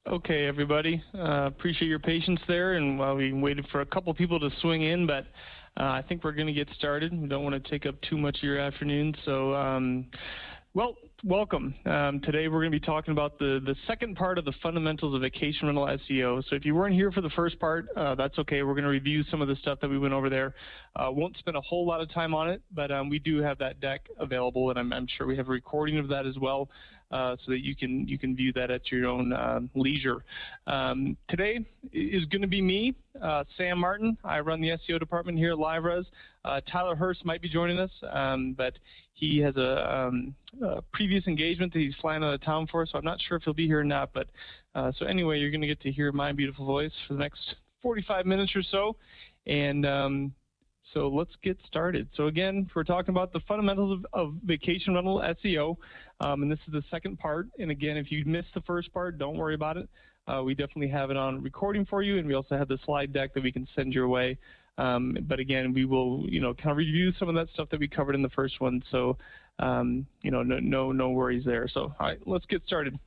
Okay, everybody. Appreciate your patience there, and while we waited for a couple people to swing in, but I think we're going to get started. We don't want to take up too much of your afternoon, so well, welcome. Today we're going to be talking about the second part of the fundamentals of vacation rental SEO. So if you weren't here for the first part, that's okay. We're going to review some of the stuff that we went over there. Won't spend a whole lot of time on it, but we do have that deck available, and I'm sure we have a recording of that as well, so that you can view that at your own leisure. Today is going to be me, Sam Martin. I run the SEO department here at LiveRez. Tyler Hurst might be joining us, but he has a previous engagement that he's flying out of town for, so I'm not sure if he'll be here or not. But so anyway, you're going to get to hear my beautiful voice for the next 45 minutes or so, and so let's get started. So again, we're talking about the fundamentals of vacation rental SEO, and this is the second part. And again, if you missed the first part, don't worry about it. We definitely have it on recording for you, and we also have the slide deck that we can send your way. But again, we will, kind of review some of that stuff that we covered in the first one. So, no worries there. So, all right, let's get started.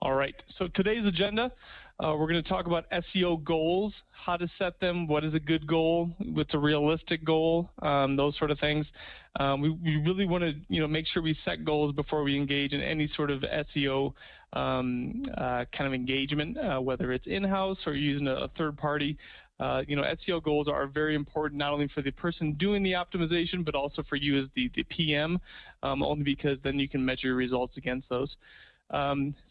All right. So today's agenda, we're going to talk about SEO goals, how to set them, what is a good goal, what's a realistic goal, those sort of things. We really want to, make sure we set goals before we engage in any sort of SEO kind of engagement, whether it's in-house or using a third party. SEO goals are very important, not only for the person doing the optimization, but also for you as the PM, only because then you can measure your results against those.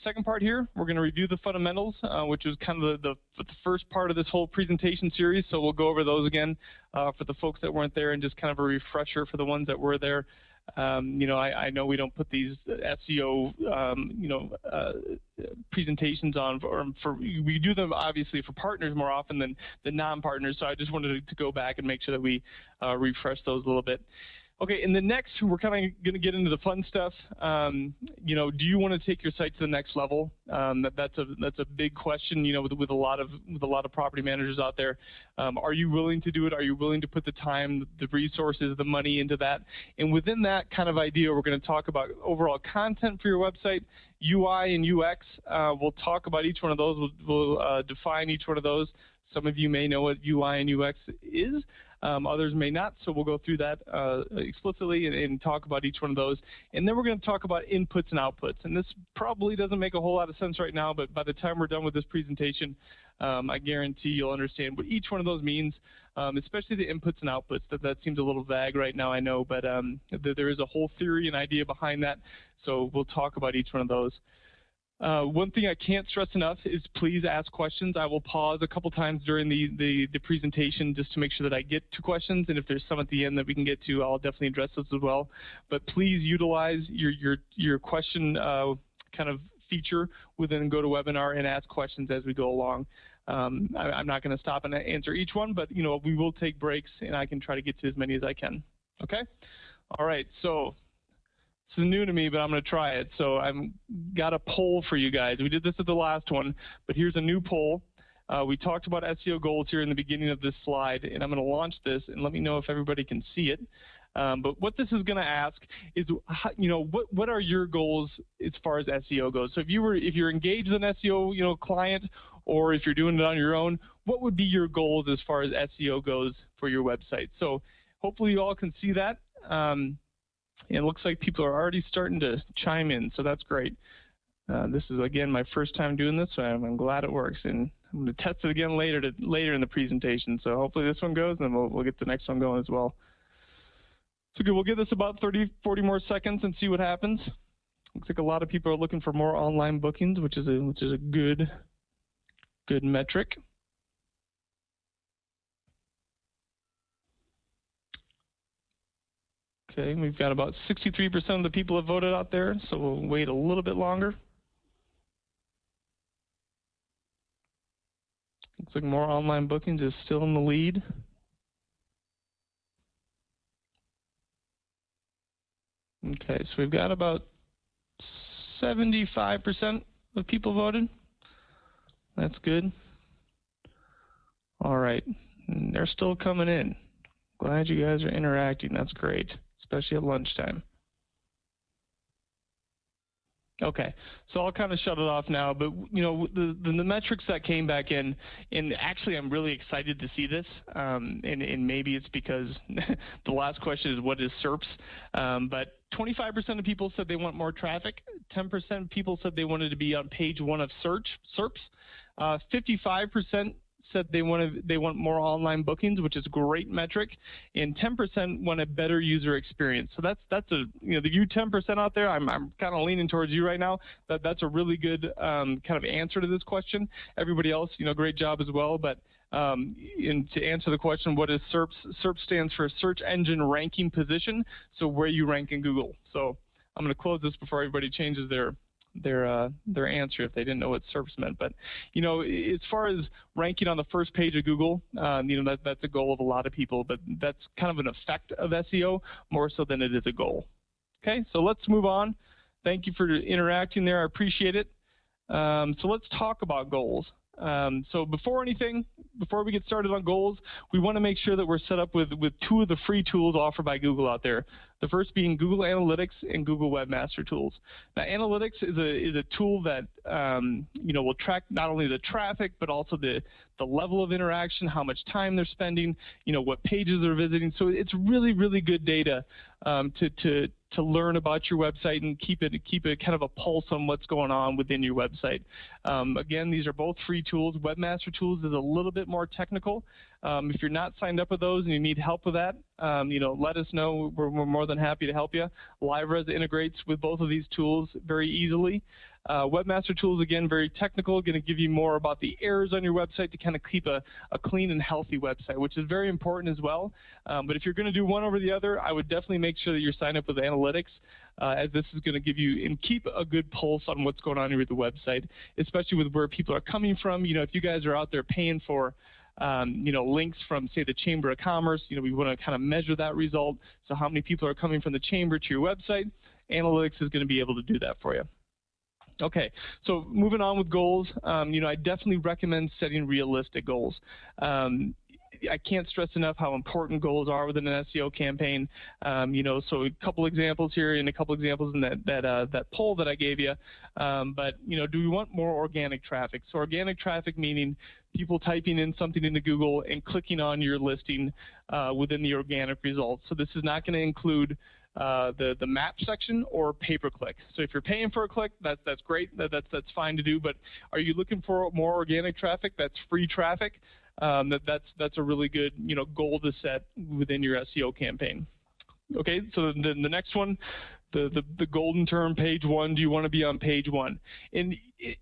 Second part here, we're going to review the fundamentals, which is kind of the first part of this whole presentation series. So we'll go over those again for the folks that weren't there, and just kind of a refresher for the ones that were there. I know we don't put these SEO, presentations on we do them obviously for partners more often than the non-partners. So I just wanted to go back and make sure that we refresh those a little bit. Okay, and the next, we're kind of going to get into the fun stuff. Do you want to take your site to the next level? That's a big question. With a lot of property managers out there. Are you willing to do it? Are you willing to put the time, the resources, the money into that? And within that kind of idea, we're going to talk about overall content for your website, UI and UX. We'll talk about each one of those. We'll define each one of those. Some of you may know what UI and UX is. Others may not, so we'll go through that explicitly and talk about each one of those. And then we're going to talk about inputs and outputs. And this probably doesn't make a whole lot of sense right now, but by the time we're done with this presentation, I guarantee you'll understand what each one of those means, especially the inputs and outputs. That seems a little vague right now, I know, but there is a whole theory and idea behind that, so we'll talk about each one of those. One thing I can't stress enough is please ask questions. I will pause a couple times during the presentation just to make sure that I get to questions, and if there's some at the end that we can get to, I'll definitely address those as well. But please utilize your question kind of feature within GoToWebinar and ask questions as we go along. I'm not going to stop and answer each one, but we will take breaks, and I can try to get to as many as I can. Okay? All right, so this is new to me, but I'm going to try it. So I've got a poll for you guys. We did this at the last one, but here's a new poll. We talked about SEO goals here in the beginning of this slide, and I'm going to launch this, and let me know if everybody can see it. But what this is going to ask is, what are your goals as far as SEO goes? So if you're engaged in an SEO, client, or if you're doing it on your own, what would be your goals as far as SEO goes for your website? So hopefully you all can see that. It looks like people are already starting to chime in, so that's great. This is, again, my first time doing this, so I'm glad it works. And I'm going to test it again later in the presentation. So hopefully this one goes, and then we'll get the next one going as well. So good, we'll give this about 30, 40 more seconds and see what happens. Looks like a lot of people are looking for more online bookings, which is a good metric. Okay, we've got about 63% of the people have voted out there, so we'll wait a little bit longer. Looks like more online bookings is still in the lead. Okay, so we've got about 75% of people voted. That's good. All right, and they're still coming in. Glad you guys are interacting. That's great, especially at lunchtime. Okay, so I'll kind of shut it off now, but the metrics that came back in, and actually I'm really excited to see this, and maybe it's because the last question is what is SERPs, but 25% of people said they want more traffic, 10% of people said they wanted to be on page 1 of SERPs, 55% said they want more online bookings, which is a great metric, and 10% want a better user experience. So that's a the you 10% out there. I'm kind of leaning towards you right now. That's a really good kind of answer to this question. Everybody else, great job as well. But to answer the question, what is SERPs? SERP stands for Search Engine Ranking Position. So where you rank in Google. So I'm going to close this before everybody changes their answer if they didn't know what SERPs meant. But as far as ranking on the first page of Google, that's a goal of a lot of people, but that's kind of an effect of SEO more so than it is a goal. Okay, so let's move on. Thank you for interacting there. I appreciate it. So let's talk about goals. So before we get started on goals, we want to make sure that we're set up with 2 of the free tools offered by Google out there. The first being Google Analytics and Google Webmaster tools. Now, Analytics is a tool that will track not only the traffic but also the level of interaction, how much time they're spending, what pages they're visiting. So it's really, really good data to learn about your website and keep it kind of a pulse on what's going on within your website. Again, these are both free tools. Webmaster Tools is a little bit more technical. If you're not signed up with those and you need help with that, let us know. We're more than happy to help you. LiveRez integrates with both of these tools very easily. Webmaster Tools, again, very technical, going to give you more about the errors on your website to kind of keep a clean and healthy website, which is very important as well. But if you're going to do one over the other, I would definitely make sure that you're signed up with Analytics, as this is going to give you and keep a good pulse on what's going on here with the website, especially with where people are coming from. If you guys are out there paying for links from, say, the Chamber of Commerce, we want to kind of measure that result. So how many people are coming from the Chamber to your website? Analytics is going to be able to do that for you. Okay, so moving on with goals, I definitely recommend setting realistic goals. I can't stress enough how important goals are within an SEO campaign. So a couple examples here and a couple examples in that poll that I gave you. But do we want more organic traffic? So organic traffic meaning people typing in something into Google and clicking on your listing within the organic results. So this is not going to include the map section or pay-per-click. So if you're paying for a click, that's great. That's fine to do. But are you looking for more organic traffic? That's free traffic. That's a really good goal to set within your SEO campaign. Okay, so the next one, the golden term, page 1. Do you want to be on page 1? And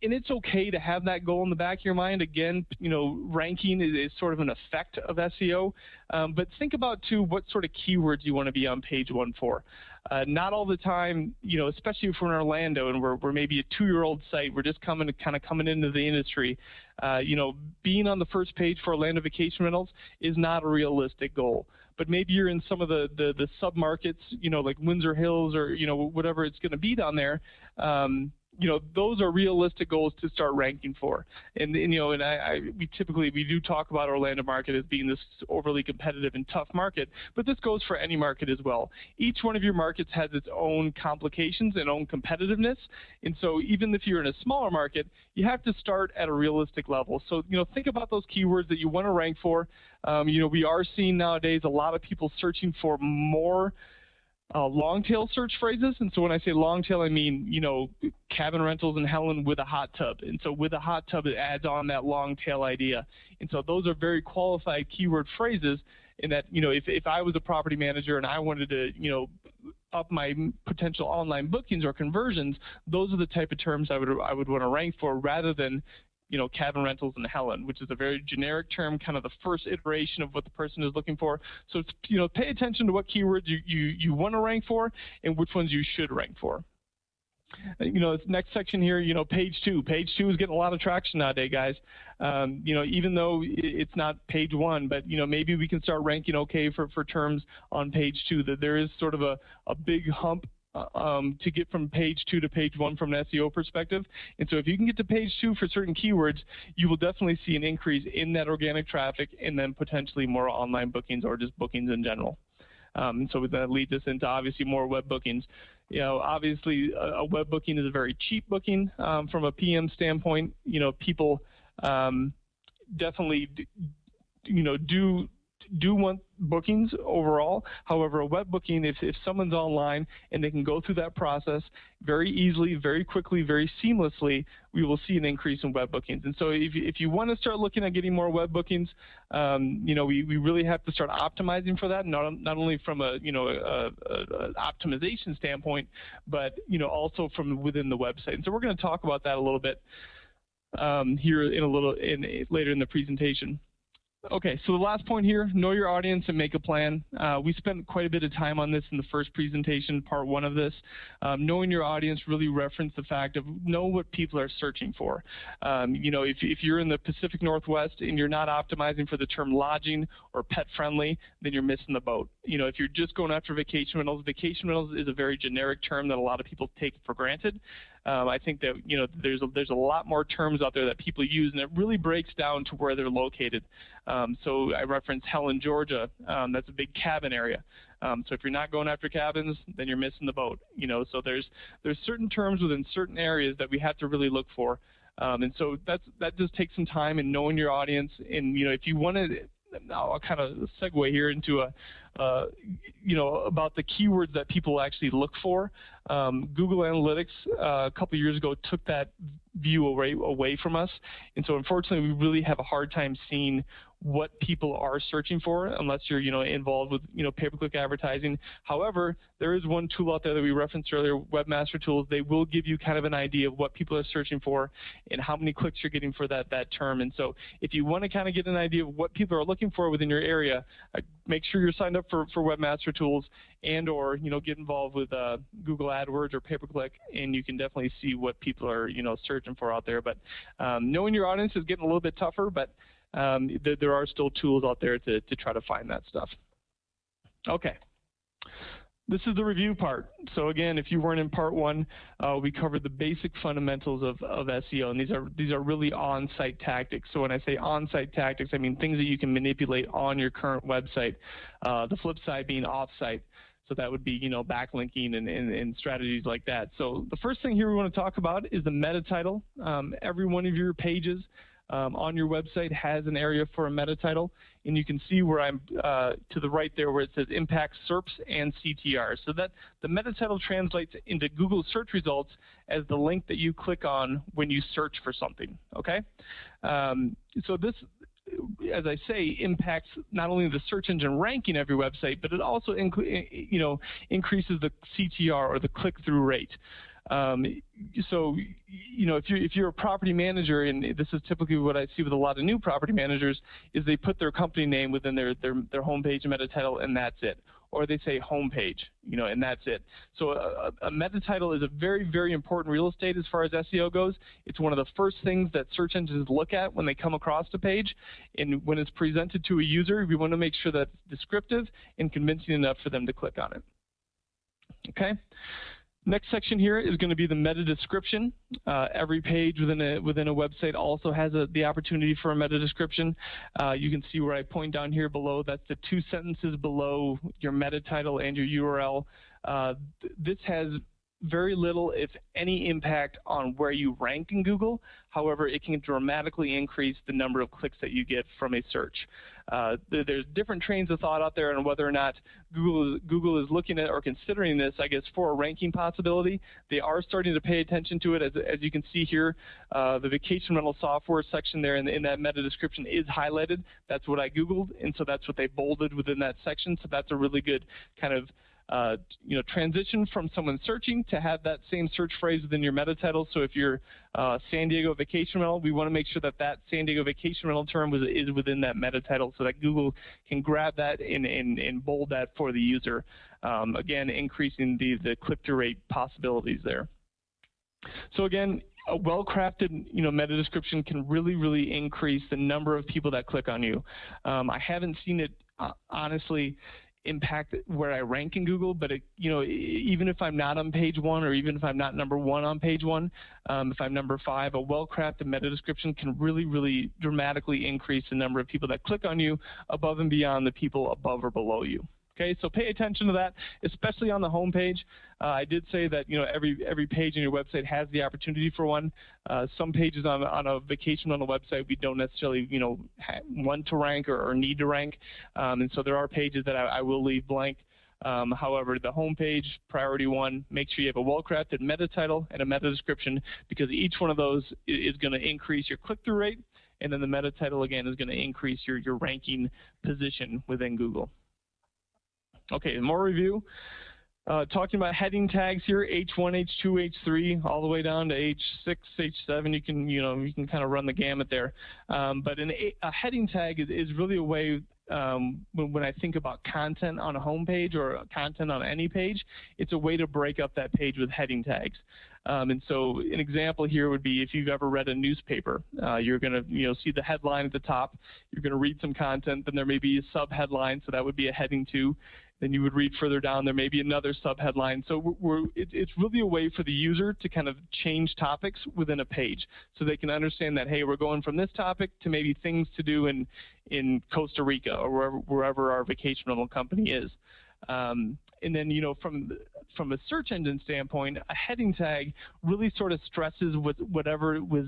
it's okay to have that goal in the back of your mind. Again, ranking is sort of an effect of SEO. But think about too what sort of keywords you want to be on page 1 for. Not all the time, especially if we're in Orlando and we're maybe a 2-year-old site, we're just coming into the industry. Being on the first page for Orlando vacation rentals is not a realistic goal. But maybe you're in some of the sub-markets, like Windsor Hills or, whatever it's going to be down there. Those are realistic goals to start ranking for. And we do talk about Orlando market as being this overly competitive and tough market, but this goes for any market as well. Each one of your markets has its own complications and own competitiveness. And so even if you're in a smaller market, you have to start at a realistic level. So, think about those keywords that you want to rank for. We are seeing nowadays a lot of people searching for more long tail search phrases. And so when I say long tail, I mean, cabin rentals in Helen with a hot tub. And so with a hot tub, it adds on that long tail idea. And so those are very qualified keyword phrases in that, if I was a property manager and I wanted to, up my potential online bookings or conversions, those are the type of terms I would want to rank for rather than, cabin rentals in Helen, which is a very generic term, kind of the first iteration of what the person is looking for. So, it's, pay attention to what keywords you want to rank for and which ones you should rank for. This next section here, page 2. Page 2 is getting a lot of traction nowadays, guys. Even though it's not page 1, but, maybe we can start ranking okay for terms on page 2. That there is sort of a big hump to get from page 2 to page 1 from an SEO perspective. And so if you can get to page 2 for certain keywords, you will definitely see an increase in that organic traffic and then potentially more online bookings or just bookings in general. And so that leads us into obviously more web bookings. You know, obviously a web booking is a very cheap booking from a PM standpoint. You know, people definitely do want bookings overall. However, a web booking, if someone's online and they can go through that process very easily, very quickly, very seamlessly, we will see an increase in web bookings. And so if you want to start looking at getting more web bookings, you know, we really have to start optimizing for that, not only from a optimization standpoint, but, you know, also from within the website. And so we're going to talk about that a little bit here later in the presentation. Okay, so the last point here, know your audience and make a plan. We spent quite a bit of time on this in the first presentation, part one of this. Knowing your audience really referenced the fact of know what people are searching for. You know, if you're in the Pacific Northwest and you're not optimizing for the term lodging or pet friendly, then you're missing the boat. You know, if you're just going after vacation rentals is a very generic term that a lot of people take for granted. I think that, you know, there's a lot more terms out there that people use, and it really breaks down to where they're located. So I referenced Helen, Georgia. That's a big cabin area. So if you're not going after cabins, then you're missing the boat. You know, so there's certain terms within certain areas that we have to really look for, and so that does take some time in knowing your audience. And you know, if you want to, now I'll kind of segue here into you know, about the keywords that people actually look for. Google Analytics a couple of years ago took that view away from us, and so unfortunately we really have a hard time seeing what people are searching for unless you're, you know, involved with, you know, pay-per-click advertising. However, there is one tool out there that we referenced earlier, Webmaster tools. They will give you kind of an idea of what people are searching for and how many clicks you're getting for that term. And so if you want to kind of get an idea of what people are looking for within your area, make sure you're signed up for Webmaster tools, and or, you know, get involved with Google AdWords or pay-per-click, and you can definitely see what people are, you know, searching for out there. But knowing your audience is getting a little bit tougher, but there are still tools out there to try to find that stuff. Okay. This is the review part. So again, if you weren't in part one, we covered the basic fundamentals of SEO, and these are really on-site tactics. So when I say on-site tactics, I mean things that you can manipulate on your current website. The flip side being off-site. So that would be, you know, backlinking and strategies like that. So the first thing here we want to talk about is the meta title. Every one of your pages on your website has an area for a meta title, and you can see where I'm to the right there where it says impact SERPs and CTR. So that the meta title translates into Google search results as the link that you click on when you search for something. Okay, so this, as I say, impacts not only the search engine ranking of your website, but it also you know, increases the CTR or the click-through rate. So, you know, if you're a property manager, and this is typically what I see with a lot of new property managers, is they put their company name within their homepage meta title, and that's it. Or they say homepage, you know, and that's it. So a meta title is a very, very important real estate as far as SEO goes. It's one of the first things that search engines look at when they come across the page, and when it's presented to a user, we want to make sure that it's descriptive and convincing enough for them to click on it. Okay. Next section here is going to be the meta description. Every page within a website also has the opportunity for a meta description. You can see where I point down here below. That's the 2 sentences below your meta title and your URL. This has very little, if any, impact on where you rank in Google. However, it can dramatically increase the number of clicks that you get from a search. There's different trains of thought out there on whether or not Google is looking at or considering this, I guess, for a ranking possibility. They are starting to pay attention to it. As you can see here, the vacation rental software section there in that meta description is highlighted. That's what I Googled, and so that's what they bolded within that section. So that's a really good kind of you know, transition from someone searching to have that same search phrase within your meta title. So if you're San Diego vacation rental, we want to make sure that that San Diego vacation rental term is within that meta title, so that Google can grab that and bold that for the user. Again, increasing the click-through rate possibilities there. So again, a well-crafted, you know, meta description can really, really increase the number of people that click on you. I haven't seen it honestly impact where I rank in Google, but you know, even if I'm not on page 1, or even if I'm not number 1 on page 1, if I'm number 5, a well-crafted meta description can really, really dramatically increase the number of people that click on you above and beyond the people above or below you. Okay, so pay attention to that, especially on the home page. I did say that every page on your website has the opportunity for one. Some pages on a vacation rental website we don't necessarily want to rank or need to rank, and so there are pages that I will leave blank. However, the home page, priority one, make sure you have a well-crafted meta title and a meta description, because each one of those is going to increase your click-through rate, and then the meta title again is going to increase your ranking position within Google. Okay, more review. Talking about heading tags here, H1, H2, H3, all the way down to H6, H7. You can kind of run the gamut there. But a heading tag is really a way, when I think about content on a home page or content on any page, it's a way to break up that page with heading tags. And so an example here would be if you've ever read a newspaper, you're going to see the headline at the top. You're going to read some content, then there may be a sub-headline, so that would be a heading 2. Then you would read further down, there may be another sub-headline. So it's really a way for the user to kind of change topics within a page, so they can understand that, hey, we're going from this topic to maybe things to do in Costa Rica or wherever our vacation rental company is. And then, from a search engine standpoint, a heading tag really sort of stresses whatever was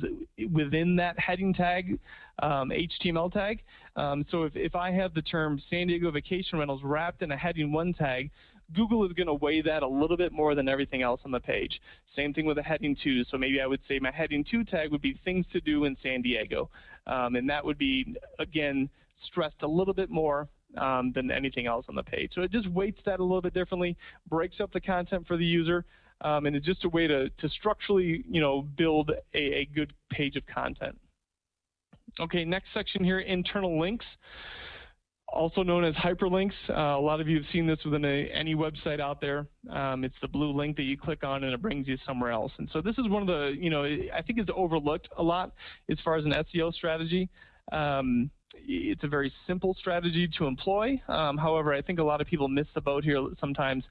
within that heading tag, HTML tag. So if I have the term San Diego vacation rentals wrapped in a heading 1 tag, Google is going to weigh that a little bit more than everything else on the page. Same thing with a heading 2. So maybe I would say my heading 2 tag would be things to do in San Diego. And that would be, again, stressed a little bit more than anything else on the page. So it just weights that a little bit differently, breaks up the content for the user, and it's just a way to structurally, build a good page of content. Okay, next section here, internal links, also known as hyperlinks. A lot of you have seen this within any website out there. It's the blue link that you click on and it brings you somewhere else. And so this is one of the, I think it's overlooked a lot as far as an SEO strategy. It's a very simple strategy to employ. However, I think a lot of people miss the boat here sometimes.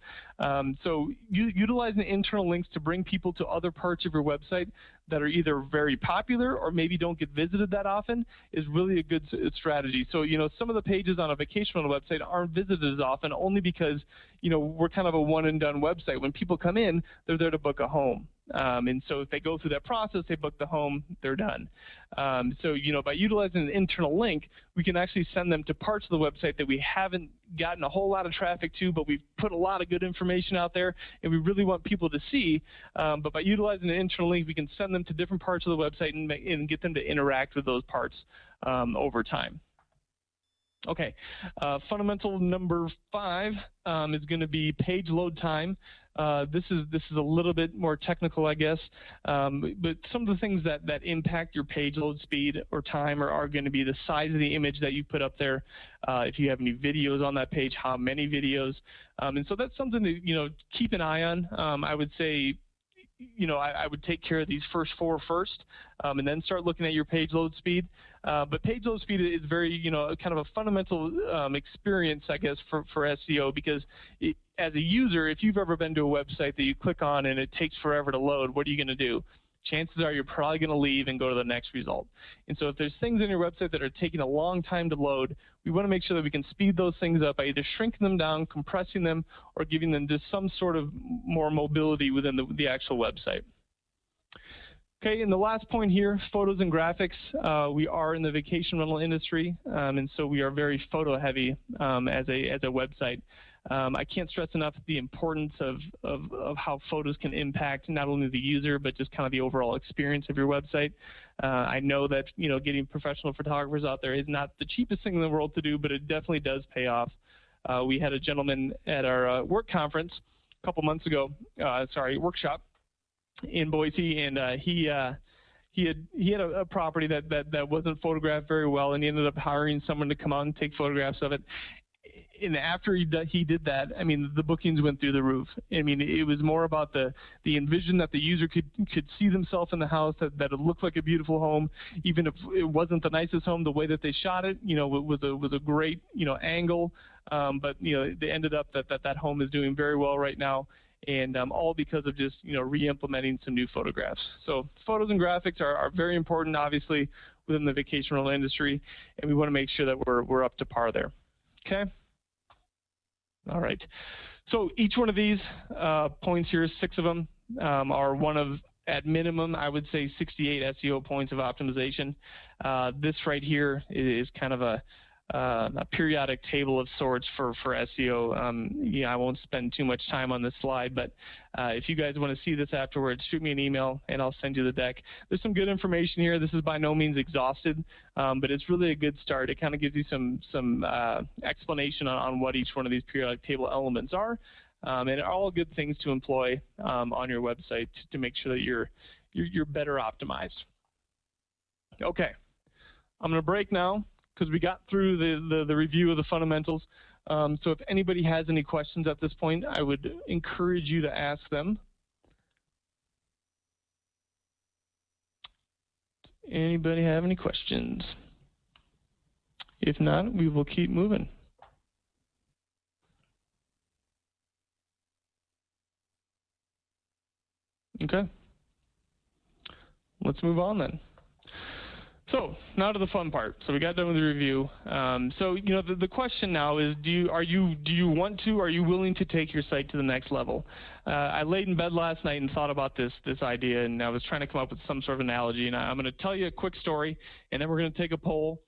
So utilizing internal links to bring people to other parts of your website that are either very popular or maybe don't get visited that often is really a good strategy. So, some of the pages on a vacation rental website aren't visited as often only because, we're kind of a one and done website. When people come in, they're there to book a home. And so if they go through that process, they book the home, they're done. So, by utilizing an internal link, we can actually send them to parts of the website that we haven't gotten a whole lot of traffic to, but we've put a lot of good information out there, and we really want people to see. But by utilizing an internal link, we can send them to different parts of the website and get them to interact with those parts over time. Okay, fundamental number 5 is going to be page load time. This is a little bit more technical, I guess, but some of the things that impact your page load speed or time are going to be the size of the image that you put up there, if you have any videos on that page, how many videos, and so that's something to keep an eye on. I would say, I would take care of these first 4 first, and then start looking at your page load speed. But page load speed is very, kind of a fundamental experience, I guess, for SEO, because as a user, if you've ever been to a website that you click on and it takes forever to load, what are you going to do? Chances are you're probably going to leave and go to the next result. And so if there's things in your website that are taking a long time to load, we want to make sure that we can speed those things up by either shrinking them down, compressing them, or giving them just some sort of more mobility within the actual website. Okay, and the last point here, photos and graphics. We are in the vacation rental industry, and so we are very photo heavy as a website. I can't stress enough the importance of how photos can impact not only the user, but just kind of the overall experience of your website. I know that getting professional photographers out there is not the cheapest thing in the world to do, but it definitely does pay off. We had a gentleman at our work conference a couple months ago, workshop in Boise, and he had a property that wasn't photographed very well, and he ended up hiring someone to come out and take photographs of it. And after he did that, I mean, the bookings went through the roof. I mean, it was more about the envision that the user could see themselves in the house, that it looked like a beautiful home, even if it wasn't the nicest home. The way that they shot it, was a great angle. But they ended up that home is doing very well right now, and all because of just re-implementing some new photographs. So photos and graphics are very important, obviously, within the vacation rental industry, and we want to make sure that we're up to par there. Okay. All right. So each one of these points here, 6 of them, are one of, at minimum, I would say 68 SEO points of optimization. This right here is kind of a periodic table of sorts for SEO. Yeah, I won't spend too much time on this slide, but if you guys want to see this afterwards, shoot me an email and I'll send you the deck. There's some good information here. This is by no means exhausted, but it's really a good start. It kind of gives you some explanation on what each one of these periodic table elements are, and all good things to employ on your website to make sure that you're better optimized. Okay, I'm going to break now, because we got through the review of the fundamentals. So if anybody has any questions at this point, I would encourage you to ask them. Anybody have any questions? If not, we will keep moving. Okay. Let's move on then. So now to the fun part. So we got done with the review. So you know the question now is, do you want to? Are you willing to take your site to the next level? I laid in bed last night and thought about this idea, and I was trying to come up with some sort of analogy. And I'm going to tell you a quick story, and then we're going to take a poll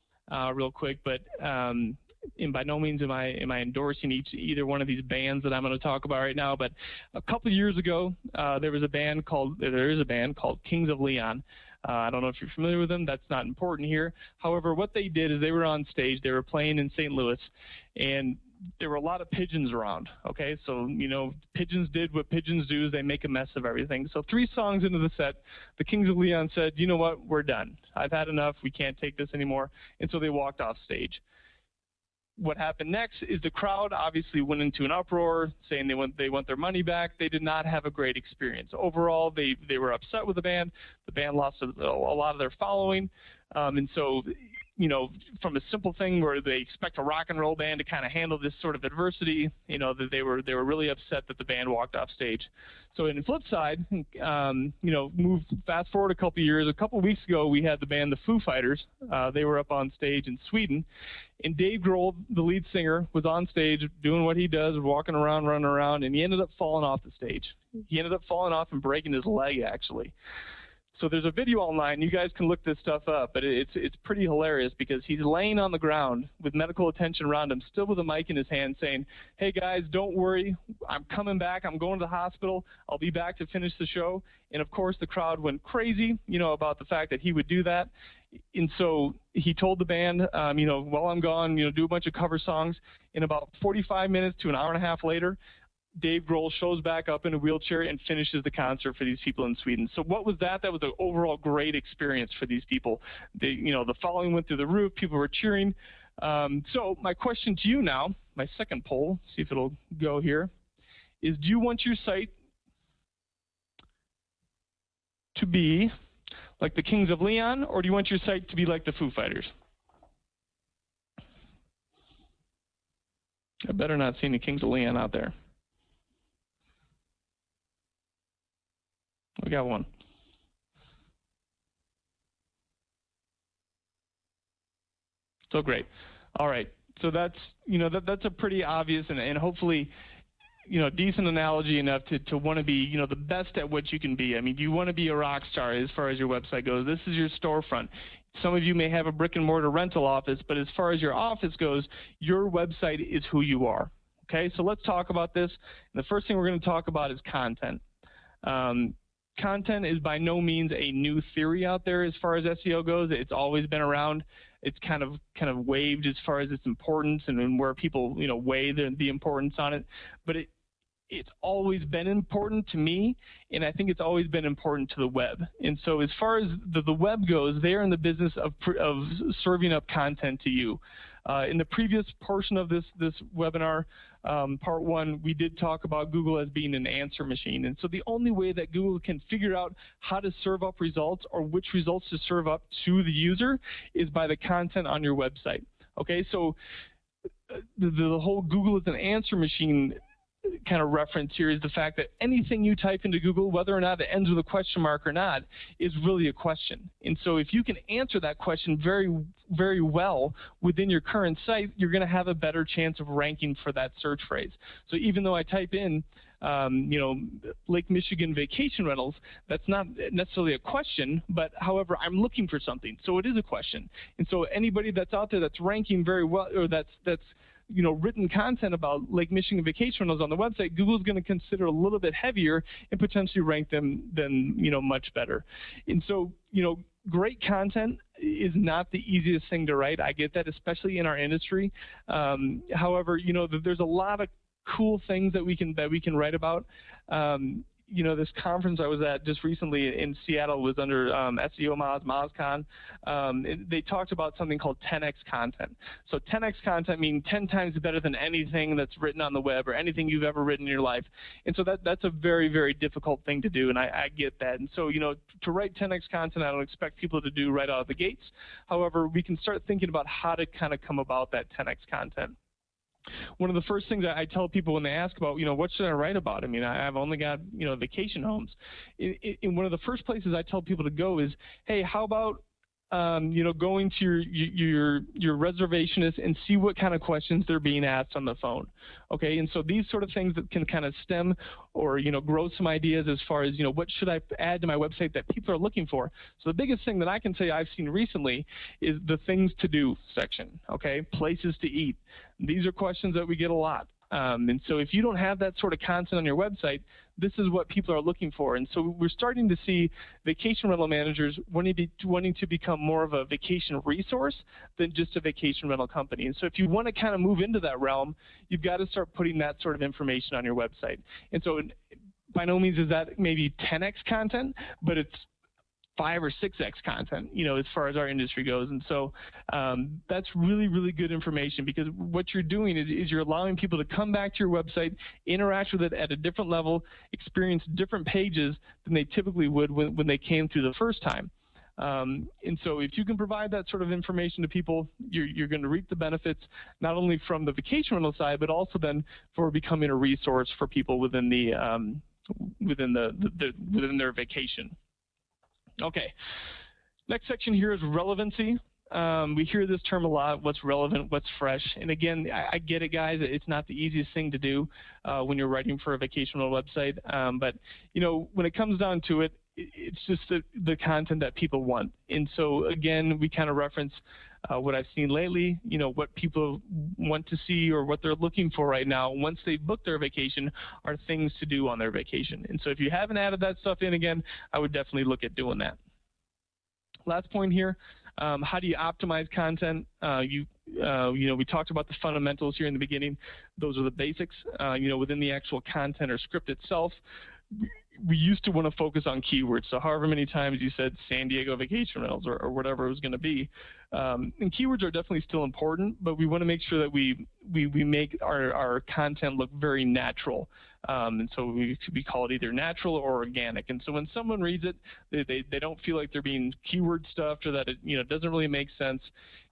real quick. But and by no means am I endorsing either one of these bands that I'm going to talk about right now. But a couple of years ago, there is a band called Kings of Leon. I don't know if you're familiar with them. That's not important here. However, what they did is they were on stage. They were playing in St. Louis, and there were a lot of pigeons around. Okay, so you know, pigeons did what pigeons do: is they make a mess of everything. So 3 songs into the set, the Kings of Leon said, "You know what? We're done. I've had enough. We can't take this anymore." And so they walked off stage. What happened next is the crowd obviously went into an uproar, saying they want their money back. They did not have a great experience. Overall, they were upset with the band. The band lost a lot of their following, and so, you know, from a simple thing where they expect a rock and roll band to kind of handle this sort of adversity, you know, that they were really upset that the band walked off stage. So in the flip side, you know, fast forward a couple years. A couple weeks ago, we had the band the Foo Fighters. They were up on stage in Sweden, and Dave Grohl, the lead singer, was on stage doing what he does, walking around, running around, and he ended up falling off the stage. He ended up falling off and breaking his leg, actually. So there's a video online. You guys can look this stuff up, but it's pretty hilarious because he's laying on the ground with medical attention around him, still with a mic in his hand, saying, "Hey guys, don't worry. I'm coming back. I'm going to the hospital. I'll be back to finish the show." And of course, the crowd went crazy, you know, about the fact that he would do that. And so he told the band, you know, while I'm gone, you know, do a bunch of cover songs. In about 45 minutes to an hour and a half later, Dave Grohl shows back up in a wheelchair and finishes the concert for these people in Sweden. So what was that? That was an overall great experience for these people. They, you know, the following went through the roof. People were cheering. So my question to you now, my second poll, see if it'll go here, is do you want your site to be like the Kings of Leon, or do you want your site to be like the Foo Fighters? I better not see any Kings of Leon out there. We got one. So great. All right. So that's, you know, that's a pretty obvious and hopefully, you know, decent analogy enough to want to be, you know, the best at what you can be. I mean, you want to be a rock star as far as your website goes. This is your storefront. Some of you may have a brick and mortar rental office, but as far as your office goes, your website is who you are. Okay, so let's talk about this. And the first thing we're going to talk about is content. Content is by no means a new theory out there as far as SEO goes. It's always been around. It's kind of waived as far as its importance and where people, you know, weigh the importance on it. But it's always been important to me, and I think it's always been important to the web. And so as far as the web goes, they're in the business of serving up content to you. In the previous portion of this webinar, part 1, we did talk about Google as being an answer machine. And so the only way that Google can figure out how to serve up results or which results to serve up to the user is by the content on your website. Okay, so the whole Google as an answer machine kind of reference here is the fact that anything you type into Google, whether or not it ends with a question mark or not, is really a question. And so if you can answer that question very, very well within your current site, you're going to have a better chance of ranking for that search phrase. So even though I type in, you know, Lake Michigan vacation rentals, that's not necessarily a question, but however, I'm looking for something, so it is a question. And so anybody that's out there that's ranking very well, or that's you know, written content about Lake Michigan vacation rentals on the website, Google's going to consider a little bit heavier and potentially rank them than, you know, much better. And so, you know, great content is not the easiest thing to write. I get that, especially in our industry. However, you know, there's a lot of cool things that we can write about. You know, this conference I was at just recently in Seattle was under SEO MozCon. They talked about something called 10x content. So 10x content means 10 times better than anything that's written on the web or anything you've ever written in your life. And so that's a very, very difficult thing to do, and I get that. And so, you know, to write 10x content, I don't expect people to do right out of the gates. However, we can start thinking about how to kind of come about that 10x content. One of the first things I tell people when they ask about, you know, what should I write about? I mean, I've only got, you know, vacation homes. In one of the first places I tell people to go is, hey, how about, you know, going to your reservationist and see what kind of questions they're being asked on the phone. Okay, and so these sort of things that can kind of stem or, you know, grow some ideas as far as, you know, what should I add to my website that people are looking for. So the biggest thing that I can say I've seen recently is the things to do section. Okay, places to eat. These are questions that we get a lot. And so if you don't have that sort of content on your website, this is what people are looking for. And so we're starting to see vacation rental managers wanting to become more of a vacation resource than just a vacation rental company. And so if you want to kind of move into that realm, you've got to start putting that sort of information on your website. And so by no means is that maybe 10x content, but it's 5 or 6x content, you know, as far as our industry goes. And so that's really, really good information, because what you're doing is you're allowing people to come back to your website, interact with it at a different level, experience different pages than they typically would when they came through the first time. And so if you can provide that sort of information to people, you're going to reap the benefits, not only from the vacation rental side, but also then for becoming a resource for people within within their vacation. Okay, next section here is relevancy. We hear this term a lot, what's relevant, what's fresh. And again, I get it, guys. It's not the easiest thing to do when you're writing for a vacation rental website. But, you know, when it comes down to it, it's just the content that people want. And so, again, we kind of reference what I've seen lately, you know, what people want to see or what they're looking for right now once they book their vacation are things to do on their vacation. And so if you haven't added that stuff in, again, I would definitely look at doing that. Last point here, how do you optimize content? You know, we talked about the fundamentals here in the beginning. Those are the basics, you know, within the actual content or script itself. We used to want to focus on keywords. So however many times you said San Diego vacation rentals or whatever it was going to be. And keywords are definitely still important, but we want to make sure that we make our content look very natural. And so we call it either natural or organic. And so when someone reads it, they don't feel like they're being keyword stuffed or that it, you know, doesn't really make sense.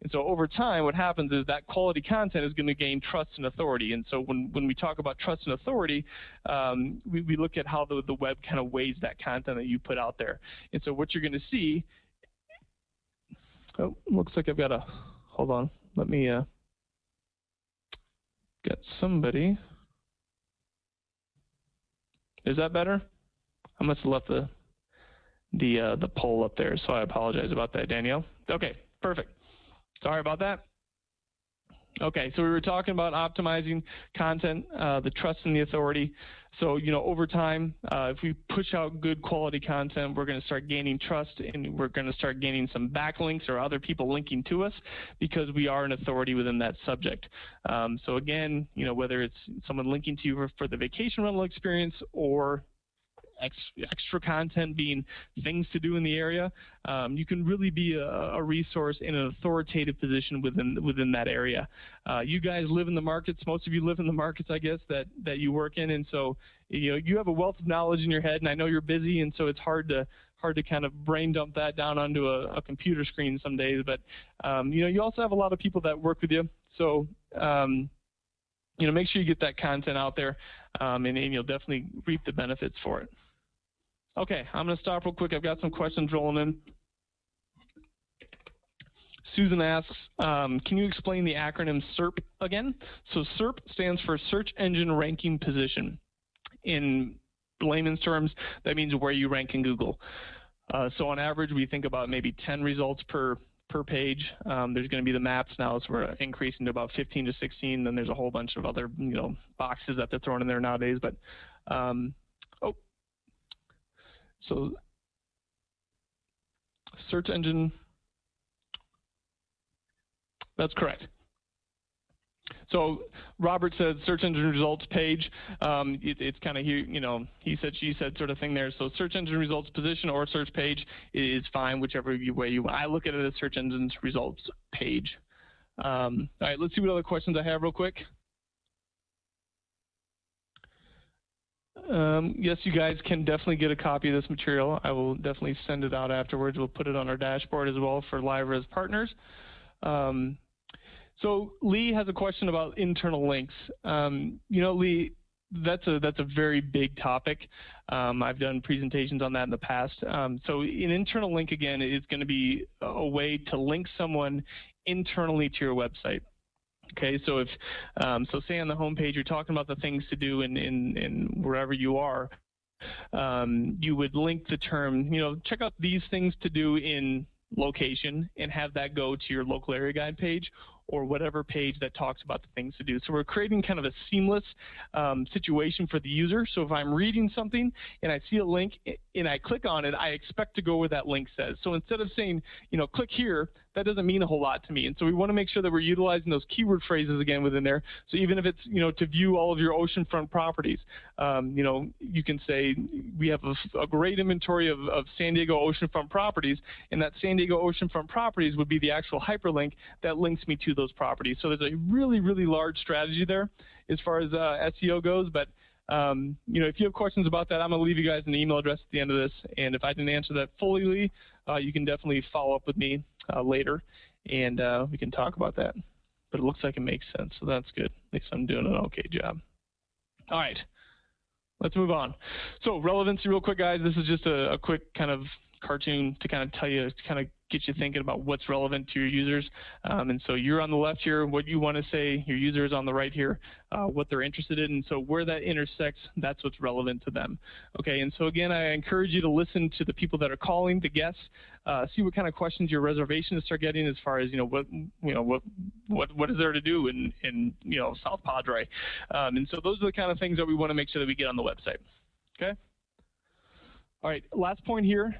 And so over time, what happens is that quality content is going to gain trust and authority. And so when we talk about trust and authority, we look at how the web kind of weighs that content that you put out there. And so what you're going to see, oh, looks like I've got a, hold on, let me get somebody. Is that better? I must have left the poll up there, so I apologize about that, Danielle. Okay, perfect. Sorry about that. Okay, so we were talking about optimizing content, the trust and the authority. So, you know, over time, if we push out good quality content, we're going to start gaining trust, and we're going to start gaining some backlinks or other people linking to us because we are an authority within that subject. So again, you know, whether it's someone linking to you for the vacation rental experience or extra content being things to do in the area, you can really be a resource in an authoritative position within that area. You guys live in the markets. Most of you live in the markets, I guess, that you work in, and so you know you have a wealth of knowledge in your head. And I know you're busy, and so it's hard to kind of brain dump that down onto a computer screen some days. But you know, you also have a lot of people that work with you, so. make sure you get that content out there, and you'll definitely reap the benefits for it. Okay, I'm going to stop real quick. I've got some questions rolling in. Susan asks, can you explain the acronym SERP again? So SERP stands for Search Engine Ranking Position. In layman's terms, that means where you rank in Google. So on average, we think about maybe 10 results per page. There's going to be the maps now, so we're increasing to about 15 to 16. Then there's a whole bunch of other boxes that they're throwing in there nowadays. But so search engine, that's correct. So Robert said search engine results page. It's kind of he said, she said sort of thing there. So search engine results position or search page is fine, whichever way you want. I look at it as search engine results page. All right, let's see what other questions I have real quick. Yes, you guys can definitely get a copy of this material. I will definitely send it out afterwards. We'll put it on our dashboard as well for LiveRez partners. So Lee has a question about internal links. Lee, that's a very big topic. I've done presentations on that in the past. So an internal link, again, is going to be a way to link someone internally to your website. Okay, so if say on the home page you're talking about the things to do in wherever you are, you would link the term, check out these things to do in location and have that go to your local area guide page or whatever page that talks about the things to do. So we're creating kind of a seamless situation for the user. So if I'm reading something and I see a link and I click on it, I expect to go where that link says. So instead of saying, click here, that doesn't mean a whole lot to me. And so we want to make sure that we're utilizing those keyword phrases again within there. So even if it's, to view all of your oceanfront properties, you can say we have a great inventory of San Diego oceanfront properties, and that San Diego oceanfront properties would be the actual hyperlink that links me to those properties. So there's a really, really large strategy there as far as SEO goes. But if you have questions about that, I'm going to leave you guys an email address at the end of this. And if I didn't answer that fully, Lee, you can definitely follow up with me later, and we can talk about that. But it looks like it makes sense, so that's good. At least I'm doing an okay job. All right, let's move on. So relevancy real quick, guys. This is just a quick kind of cartoon to kind of tell you, to kind of get you thinking about what's relevant to your users. And so you're on the left here, what you want to say, your user is on the right here, what they're interested in. And so where that intersects, that's what's relevant to them. Okay, and so again, I encourage you to listen to the people that are calling, the guests, see what kind of questions your reservations start getting as far as, what is there to do in South Padre. And so those are the kind of things that we want to make sure that we get on the website. Okay. All right, last point here,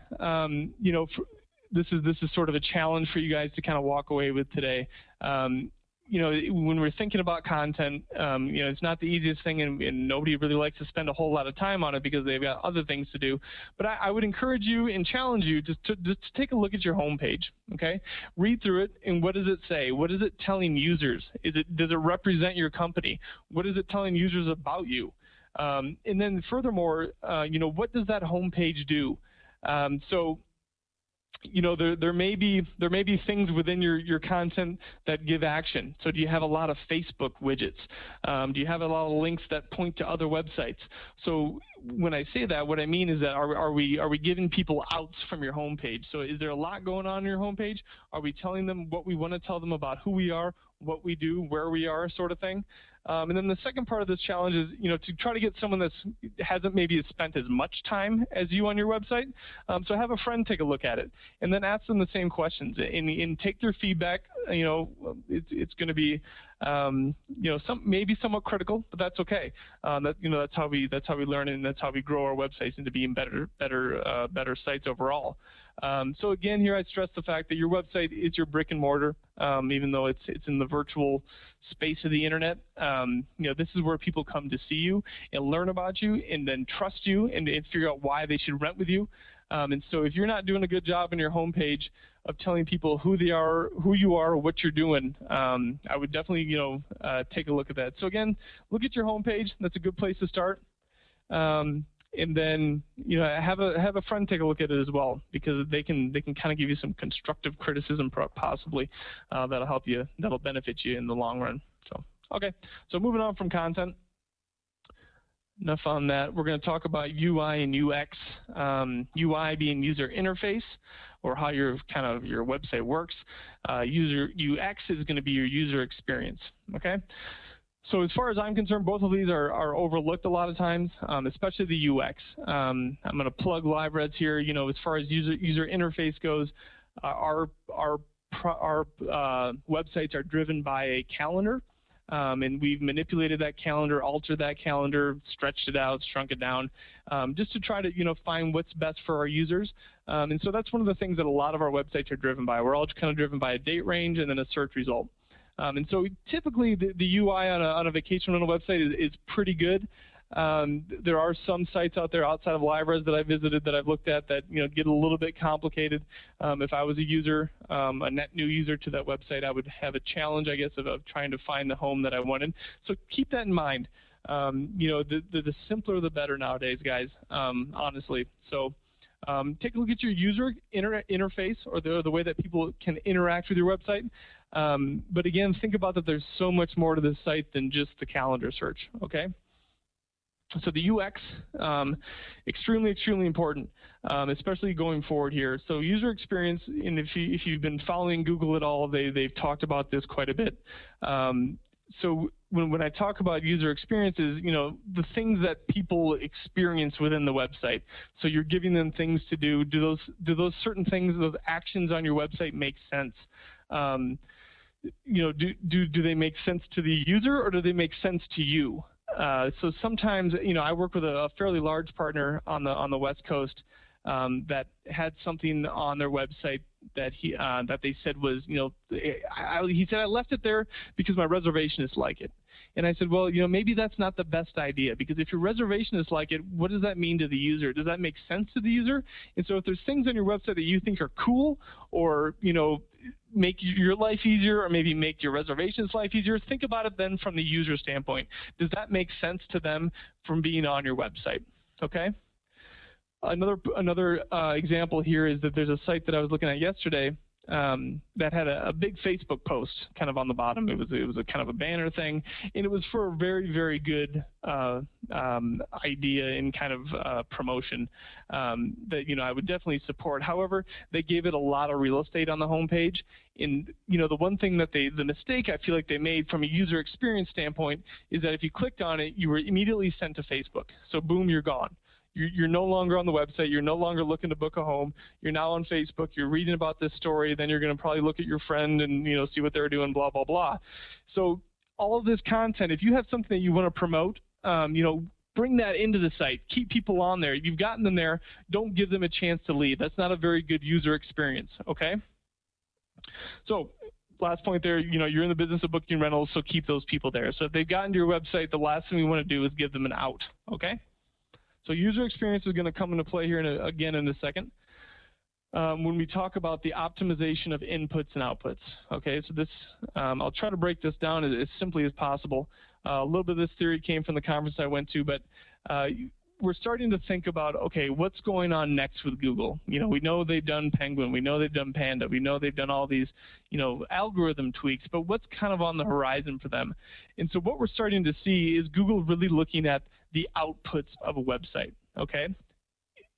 this is sort of a challenge for you guys to kind of walk away with today. When we're thinking about content, it's not the easiest thing, and nobody really likes to spend a whole lot of time on it because they've got other things to do. But I would encourage you and challenge you just to take a look at your homepage. Okay, read through it, and what does it say? What is it telling users? Does it represent your company? What is it telling users about you? And then furthermore, what does that homepage do? So there may be things within your content that give action. So do you have a lot of Facebook widgets? Do you have a lot of links that point to other websites? So when I say that, what I mean is that are we giving people outs from your homepage? So is there a lot going on your homepage? Are we telling them what we want to tell them about who we are, what we do, where we are, sort of thing? And then the second part of this challenge is, to try to get someone that hasn't maybe spent as much time as you on your website. So have a friend take a look at it, and then ask them the same questions, and take their feedback. It's going to be, maybe somewhat critical, but that's okay. That's how we learn, and that's how we grow our websites into being better sites overall. So again, here I stress the fact that your website is your brick and mortar, even though it's in the virtual space of the internet. This is where people come to see you and learn about you, and then trust you, and figure out why they should rent with you. And so if you're not doing a good job on your homepage of telling people who they are, who you are, what you're doing, I would definitely take a look at that. So again, look at your homepage. That's a good place to start. And then have a friend take a look at it as well, because they can kind of give you some constructive criticism possibly that'll help you, that'll benefit you in the long run. So Okay, so moving on from content. Enough on that. We're going to talk about UI and UX. UI being user interface, or how your website works. UX is going to be your user experience. Okay. So as far as I'm concerned, both of these are overlooked a lot of times, especially the UX. I'm going to plug LiveRez here. You know, as far as user interface goes, our websites are driven by a calendar. And we've manipulated that calendar, altered that calendar, stretched it out, shrunk it down, just to try to, find what's best for our users. And so that's one of the things that a lot of our websites are driven by. We're all kind of driven by a date range and then a search result. And so typically the UI on a vacation rental website is pretty good. There are some sites out there outside of LiveRez that I visited that I've looked at that get a little bit complicated. If I was a user, a net new user to that website, I would have a challenge, I guess, of trying to find the home that I wanted. So keep that in mind. The simpler the better nowadays, guys. Honestly. So take a look at your user interface, or the way that people can interact with your website. But again, think about that. There's so much more to this site than just the calendar search. Okay. So the UX, extremely, extremely important, especially going forward here. So user experience, and if you've been following Google at all, they've talked about this quite a bit. So when I talk about user experiences, the things that people experience within the website. So you're giving them things to do. Do those certain things, those actions on your website make sense? Do they make sense to the user, or do they make sense to you? So sometimes, I work with a fairly large partner on the West Coast that had something on their website that they said was, he said, I left it there because my reservationists like it. And I said, well, maybe that's not the best idea, because if your reservationists like it, what does that mean to the user? Does that make sense to the user? And so if there's things on your website that you think are cool, or, make your life easier, or maybe make your reservations life easier, think about it then from the user standpoint. Does that make sense to them from being on your website? Okay. Another example here is that there's a site that I was looking at yesterday that had a big Facebook post kind of on the bottom. It was a kind of a banner thing, and it was for a very, very good idea and kind of promotion that I would definitely support. However, they gave it a lot of real estate on the homepage, and the one thing that the mistake I feel like they made from a user experience standpoint is that if you clicked on it, you were immediately sent to Facebook. So boom, you're gone. You're no longer on the website. You're no longer looking to book a home. You're now on Facebook. You're reading about this story. Then you're going to probably look at your friend and see what they're doing. Blah blah blah. So all of this content, if you have something that you want to promote, bring that into the site. Keep people on there. You've gotten them there. Don't give them a chance to leave. That's not a very good user experience. Okay. So last point there, you're in the business of booking rentals, so keep those people there. So if they've gotten to your website, the last thing we want to do is give them an out. Okay. So user experience is going to come into play here again in a second when we talk about the optimization of inputs and outputs. Okay, so this I'll try to break this down as simply as possible. A little bit of this theory came from the conference I went to, but we're starting to think about, okay, what's going on next with Google? We know they've done Penguin, we know they've done Panda, we know they've done all these, algorithm tweaks, but what's kind of on the horizon for them? And so what we're starting to see is Google really looking at the outputs of a website, okay?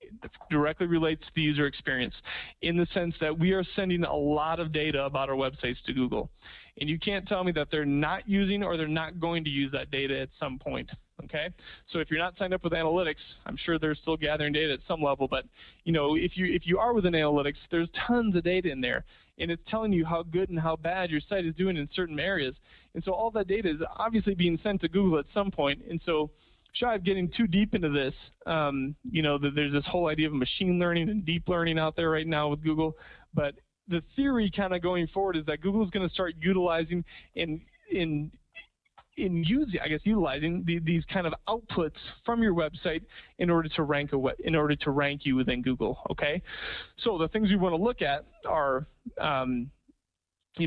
It directly relates to the user experience in the sense that we are sending a lot of data about our websites to Google. And you can't tell me that they're not using or they're not going to use that data at some point, okay? So if you're not signed up with analytics, I'm sure they're still gathering data at some level, but if you are within analytics, there's tons of data in there, and it's telling you how good and how bad your site is doing in certain areas. And so all that data is obviously being sent to Google at some point, and so shy of getting too deep into this, there's this whole idea of machine learning and deep learning out there right now with Google, but the theory kind of going forward is that Google is going to start utilizing utilizing these kind of outputs from your website in order to rank you within Google. Okay, so the things we want to look at are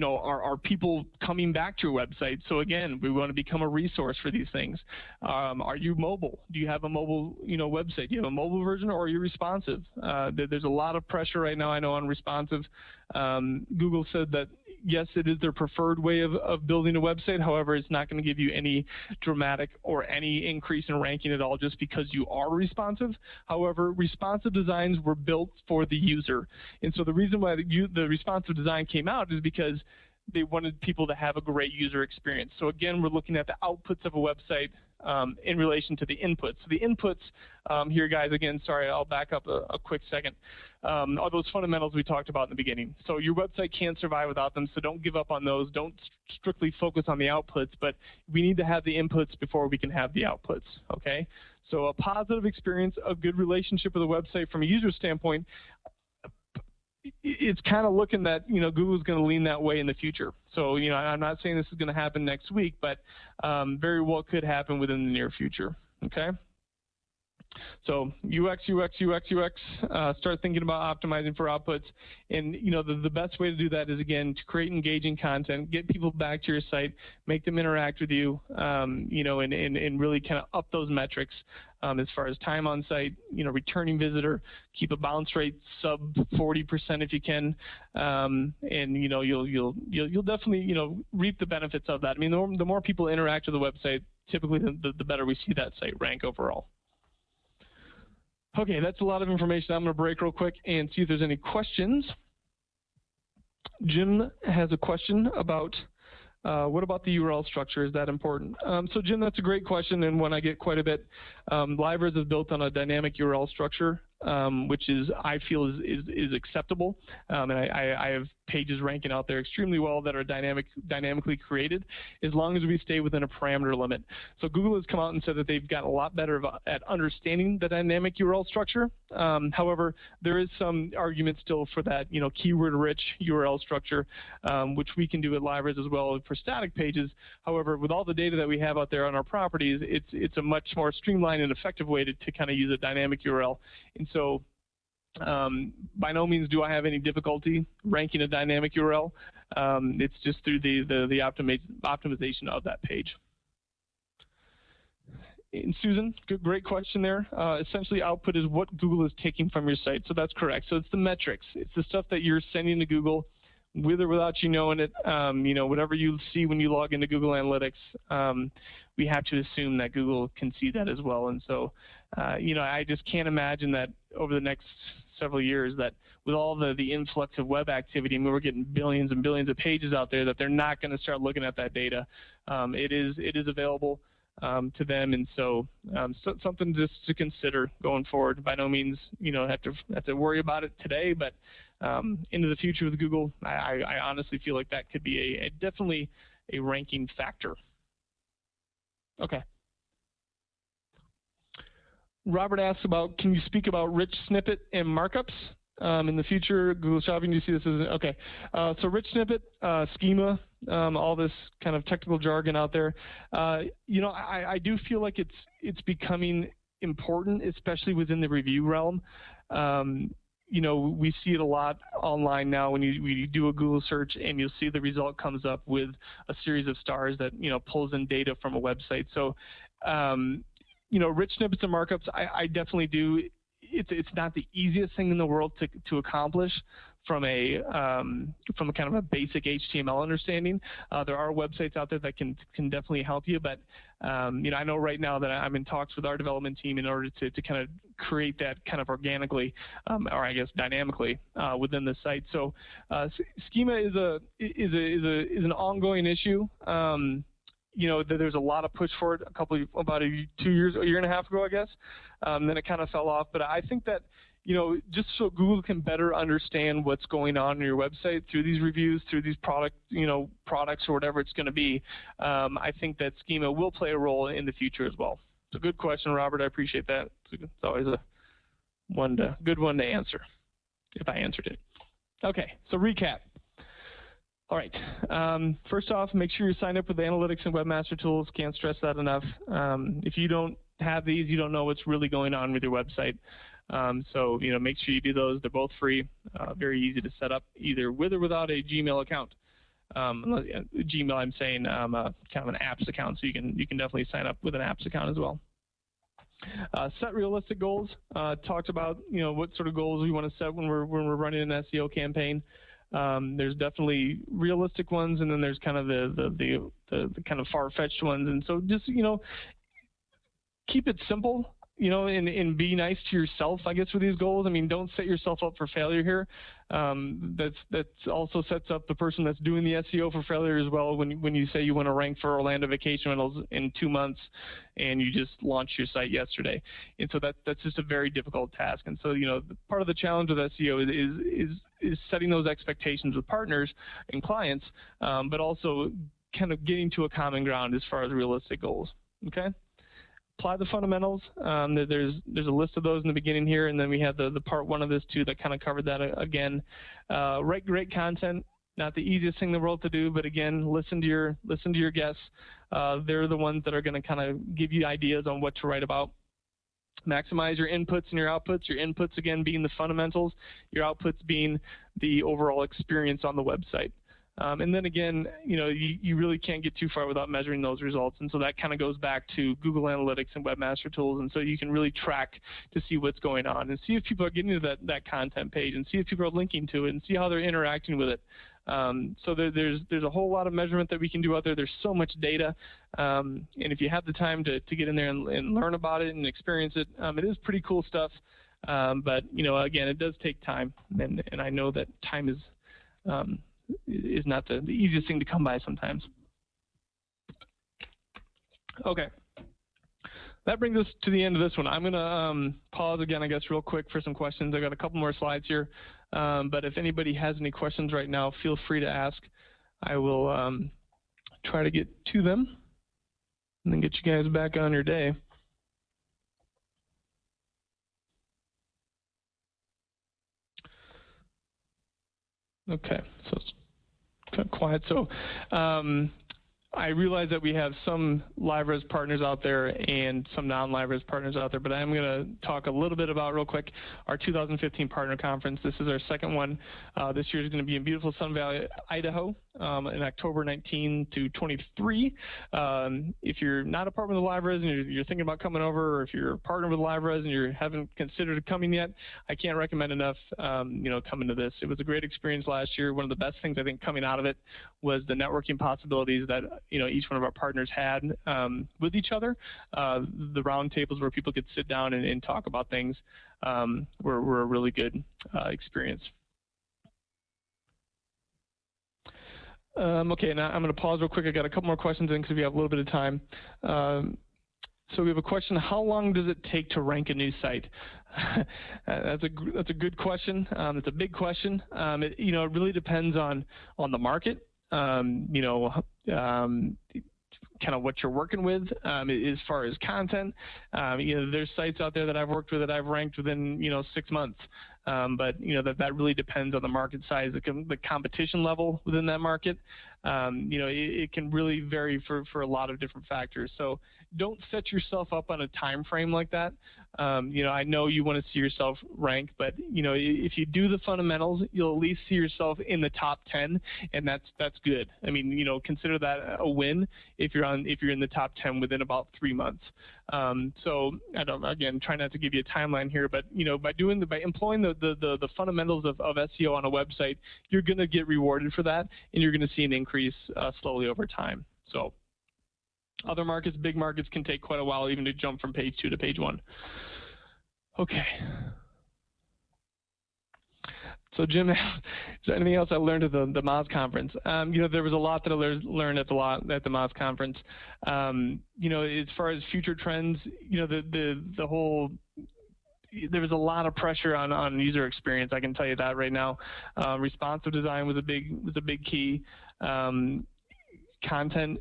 are people coming back to your website? So again, we want to become a resource for these things. Are you mobile? Do you have a mobile, website? Do you have a mobile version, or are you responsive? There's a lot of pressure right now, I know, on responsive. Google said that, yes, it is their preferred way of building a website. However, it's not going to give you any dramatic or any increase in ranking at all just because you are responsive. However, responsive designs were built for the user. And so the reason why the responsive design came out is because they wanted people to have a great user experience. So again, we're looking at the outputs of a website in relation to the inputs. So the inputs here, guys, again, sorry, I'll back up a quick second, are those fundamentals we talked about in the beginning. So your website can't survive without them, so don't give up on those. Don't strictly focus on the outputs, but we need to have the inputs before we can have the outputs, okay? So a positive experience, a good relationship with a website from a user standpoint, it's kind of looking that, you know, Google's going to lean that way in the future. So, you know, I'm not saying this is going to happen next week, but very well could happen within the near future, okay? So UX, start thinking about optimizing for outputs. And, you know, the best way to do that is, again, to create engaging content, get people back to your site, make them interact with you, you know, and really kind of up those metrics as far as time on site, you know, returning visitor, keep a bounce rate sub 40% if you can, and, you know, you'll definitely, you know, reap the benefits of that. I mean, the more people interact with the website, typically the better we see that site rank overall. Okay, that's a lot of information. I'm going to break real quick and see if there's any questions. Jim has a question about what about the URL structure? Is that important? So Jim, that's a great question and one I get quite a bit. LiveRez is built on a dynamic URL structure, which is, I feel, is acceptable. And I have pages ranking out there extremely well that are dynamically created, as long as we stay within a parameter limit. So Google has come out and said that they've gotten a lot better at understanding the dynamic URL structure. However, there is some argument still for that, you know, keyword-rich URL structure, which we can do at LiveRez as well for static pages. However, with all the data that we have out there on our properties, it's a much more streamlined and effective way to kind of use a dynamic URL. And so by no means do I have any difficulty ranking a dynamic URL. It's just through the optimization of that page. And Susan, great question there. Essentially, output is what Google is taking from your site. So that's correct. So it's the metrics. It's the stuff that you're sending to Google, with or without you knowing it. You know, whatever you see when you log into Google Analytics, we have to assume that Google can see that as well. And so, you know, I just can't imagine that over the next several years that with all the influx of web activity, I mean, we're getting billions and billions of pages out there, that they're not going to start looking at that data. It is available to them, and so, something just to consider going forward. By no means, you know, have to worry about it today, but into the future with Google, I honestly feel like that could be definitely a ranking factor. Okay. Robert asks about, can you speak about rich snippet and markups in the future? Google Shopping, do you see this as, okay. So rich snippet, schema, all this kind of technical jargon out there. You know, I do feel like it's becoming important, especially within the review realm. You know, we see it a lot online now when you do a Google search and you'll see the result comes up with a series of stars that, you know, pulls in data from a website. So, you know, rich snippets and markups, I definitely do. It's not the easiest thing in the world to accomplish from a kind of a basic HTML understanding. There are websites out there that can definitely help you, but you know, I know right now that I'm in talks with our development team in order to kind of create that kind of organically, or I guess dynamically within the site. So schema is an ongoing issue. You know, there's a lot of push for it about a year and a half ago, I guess. Then it kind of fell off. But I think that, you know, just so Google can better understand what's going on your website through these reviews, through these products or whatever it's going to be, I think that schema will play a role in the future as well. It's a good question, Robert. I appreciate that. It's always a good one to answer, if I answered it. Okay, so recap. All right. First off, make sure you sign up with the analytics and Webmaster tools. Can't stress that enough. If you don't have these, you don't know what's really going on with your website. So, you know, make sure you do those. They're both free. Very easy to set up, either with or without a Gmail account. Gmail, I'm saying, kind of an apps account. So you can definitely sign up with an apps account as well. Set realistic goals. Talked about, you know, what sort of goals we want to set when we're running an SEO campaign. There's definitely realistic ones, and then there's kind of the kind of far-fetched ones. And so just, keep it simple, and be nice to yourself, I guess, with these goals. I mean, don't set yourself up for failure here. That's also sets up the person that's doing the SEO for failure as well. When you say you want to rank for Orlando vacation rentals in 2 months, and you just launched your site yesterday, and so that's just a very difficult task. And so part of the challenge with SEO is setting those expectations with partners and clients, but also kind of getting to a common ground as far as realistic goals. Okay. Apply the fundamentals. There's a list of those in the beginning here, and then we have the part 1 of this too that kind of covered that again. Write great content. Not the easiest thing in the world to do, but again, listen to your guests. They're the ones that are going to kind of give you ideas on what to write about. Maximize your inputs and your outputs. Your inputs again being the fundamentals, your outputs being the overall experience on the website. And then again, you really can't get too far without measuring those results. And so that kind of goes back to Google Analytics and Webmaster tools. And so you can really track to see what's going on and see if people are getting to that content page and see if people are linking to it and see how they're interacting with it. So there's a whole lot of measurement that we can do out there. There's so much data. And if you have the time to get in there and learn about it and experience it, it is pretty cool stuff. But, again, it does take time. And I know that time is not the easiest thing to come by sometimes. Okay. That brings us to the end of this one. I'm going to pause again, I guess, real quick for some questions. I've got a couple more slides here. But if anybody has any questions right now, feel free to ask. I will try to get to them and then get you guys back on your day. Okay, so it's kind of quiet. So I realize that we have some LiveRez partners out there and some non-LiveRez partners out there, but I'm going to talk a little bit about, real quick, our 2015 Partner Conference. This is our second one. This year is going to be in beautiful Sun Valley, Idaho, in October 19 to 23. If you're not a partner with LiveRez and you're thinking about coming over, or if you're a partner with LiveRez and you haven't considered coming yet, I can't recommend enough, coming to this. It was a great experience last year. One of the best things, I think, coming out of it was the networking possibilities that each one of our partners had with each other. The round tables where people could sit down and talk about things were a really good experience. Okay, now I'm going to pause real quick. I got a couple more questions in because we have a little bit of time. So we have a question: how long does it take to rank a new site? That's a good question. It's a big question. It really depends on the market. Kind of what you're working with as far as content. There's sites out there that I've worked with that I've ranked within 6 months. But that really depends on the market size, the competition level within that market. It can really vary for a lot of different factors. So don't set yourself up on a time frame like that. I know you want to see yourself ranked, but if you do the fundamentals, you'll at least see yourself in the top 10, and that's good. I mean, consider that a win if you're in the top 10 within about 3 months. So again, try not to give you a timeline here, but by employing the fundamentals of SEO on a website, you're going to get rewarded for that, and you're going to see an increase slowly over time. So other markets, big markets, can take quite a while even to jump from page 2 to page 1. Okay. So Jim, is there anything else I learned at the Moz conference? There was a lot that I learned at the Moz conference. As far as future trends, the whole, there was a lot of pressure on user experience. I can tell you that right now. Responsive design was a big key. Content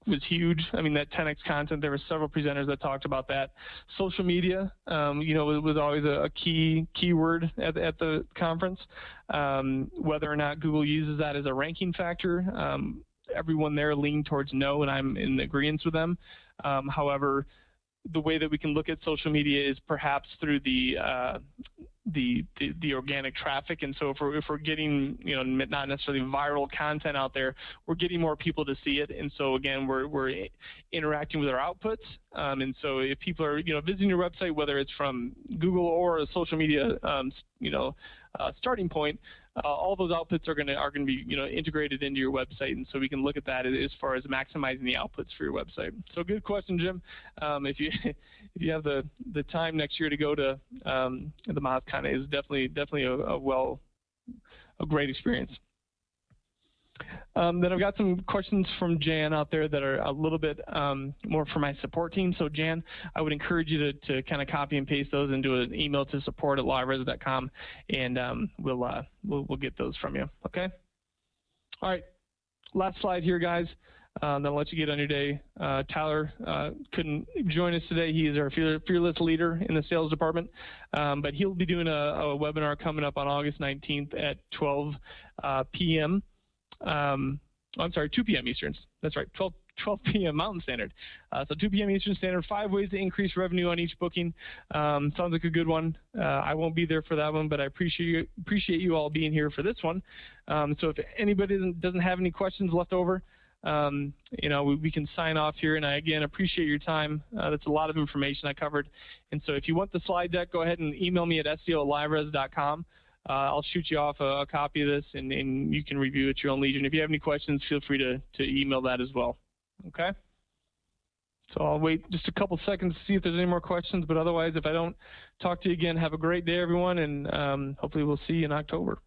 was huge. I mean, that 10x content, there were several presenters that talked about that. Social media, it was always a keyword at the conference. Whether or not Google uses that as a ranking factor, everyone there leaned towards no, and I'm in agreement with them. However, the way that we can look at social media is perhaps through the organic traffic, and so if we're getting not necessarily viral content out there, we're getting more people to see it, and so again we're interacting with our outputs, and so if people are visiting your website, whether it's from Google or a social media starting point, all those outputs are going to be integrated into your website, and so we can look at that as far as maximizing the outputs for your website. So good question, Jim. If you have the time next year to go to the MozCon, is definitely a great experience. Then I've got some questions from Jan out there that are a little bit more for my support team. So Jan, I would encourage you to kind of copy and paste those and do an email to support@liverez.com, and we'll get those from you. Okay. All right. Last slide here, guys. Then I'll let you get on your day. Tyler couldn't join us today. He is our fearless leader in the sales department, but he'll be doing a webinar coming up on August 19th at 12 p.m. I'm sorry, 2 p.m. Eastern. That's right, 12 p.m. Mountain Standard. So 2 p.m. Eastern Standard, 5 ways to increase revenue on each booking. Sounds like a good one. I won't be there for that one, but I appreciate you all being here for this one. So if anybody doesn't have any questions left over, we can sign off here. And I, again, appreciate your time. That's a lot of information I covered. And so if you want the slide deck, go ahead and email me at SEO@liverez.com. I'll shoot you off a copy of this, and you can review it at your own leisure. And if you have any questions, feel free to email that as well. Okay? So I'll wait just a couple seconds to see if there's any more questions, but otherwise, if I don't talk to you again, have a great day, everyone, and hopefully we'll see you in October.